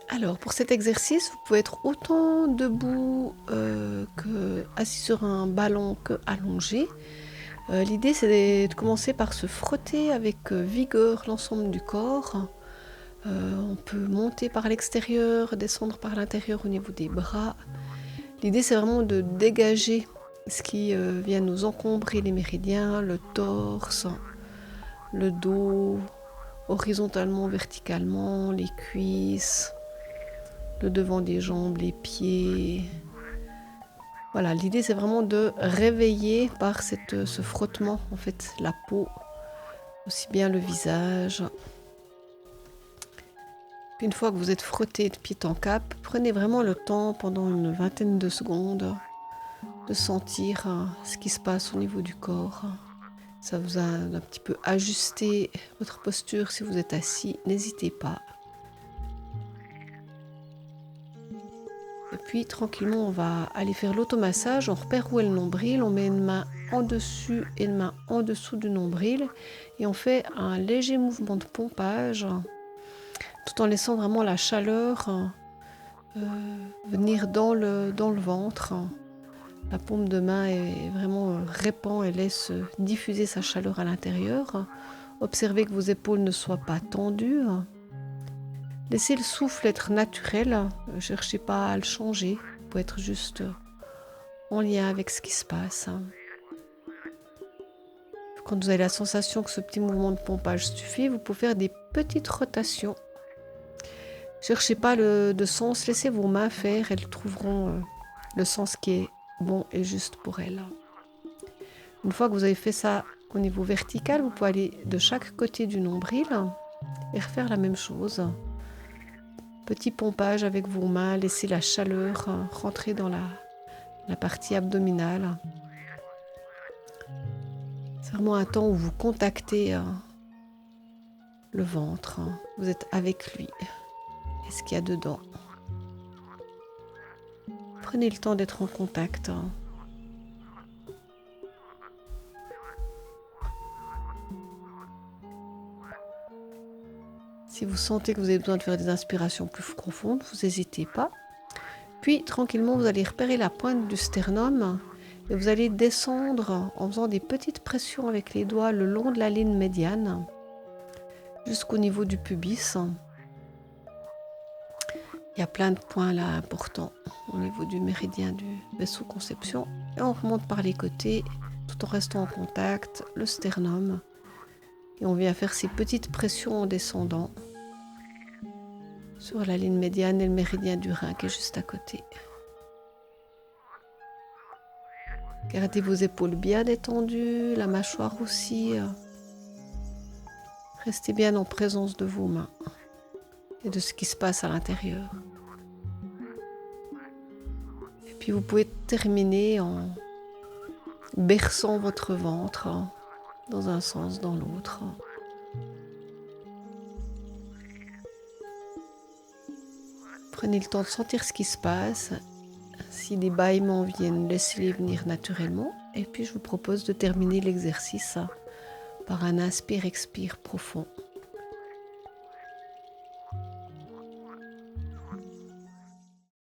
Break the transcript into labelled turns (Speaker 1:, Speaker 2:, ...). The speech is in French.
Speaker 1: Alors, pour cet exercice, vous pouvez être autant debout que assis sur un ballon que allongé. L'idée, c'est de commencer par se frotter avec vigueur l'ensemble du corps. On peut monter par l'extérieur, descendre par l'intérieur au niveau des bras. L'idée, c'est vraiment de dégager ce qui vient nous encombrer les méridiens, le torse, le dos, horizontalement, verticalement, les cuisses, le devant des jambes, les pieds. Voilà, l'idée c'est vraiment de réveiller par ce frottement en fait la peau, aussi bien le visage. Puis une fois que vous êtes frotté de pied en cap, prenez vraiment le temps pendant une vingtaine de secondes de sentir ce qui se passe au niveau du corps. Ça vous a un petit peu ajusté votre posture si vous êtes assis, n'hésitez pas. Et puis tranquillement, on va aller faire l'automassage. On repère où est le nombril, on met une main en dessus et une main en dessous du nombril et on fait un léger mouvement de pompage tout en laissant vraiment la chaleur venir dans le ventre. La paume de main est vraiment répand et laisse diffuser sa chaleur à l'intérieur. Observez que vos épaules ne soient pas tendues. Laissez le souffle être naturel, ne cherchez pas à le changer, il faut être juste en lien avec ce qui se passe. Quand vous avez la sensation que ce petit mouvement de pompage suffit, vous pouvez faire des petites rotations. Cherchez pas de sens, laissez vos mains faire, elles trouveront le sens qui est bon et juste pour elles. Une fois que vous avez fait ça au niveau vertical, vous pouvez aller de chaque côté du nombril et refaire la même chose. Petit pompage avec vos mains, laissez la chaleur rentrer dans la partie abdominale. C'est vraiment un temps où vous contactez le ventre. Vous êtes avec lui et ce qu'il y a dedans. Prenez le temps d'être en contact. Si vous sentez que vous avez besoin de faire des inspirations plus profondes, vous n'hésitez pas. Puis tranquillement, vous allez repérer la pointe du sternum et vous allez descendre en faisant des petites pressions avec les doigts le long de la ligne médiane jusqu'au niveau du pubis. Il y a plein de points là importants au niveau du méridien du vaisseau conception et on remonte par les côtés tout en restant en contact, le sternum, et on vient faire ces petites pressions en descendant sur la ligne médiane et le méridien du rein qui est juste à côté. Gardez vos épaules bien détendues, la mâchoire aussi. Restez bien en présence de vos mains et de ce qui se passe à l'intérieur. Et puis vous pouvez terminer en berçant votre ventre dans un sens, dans l'autre. Prenez le temps de sentir ce qui se passe. Si des bâillements viennent, laissez-les venir naturellement. Et puis je vous propose de terminer l'exercice par un inspire-expire profond.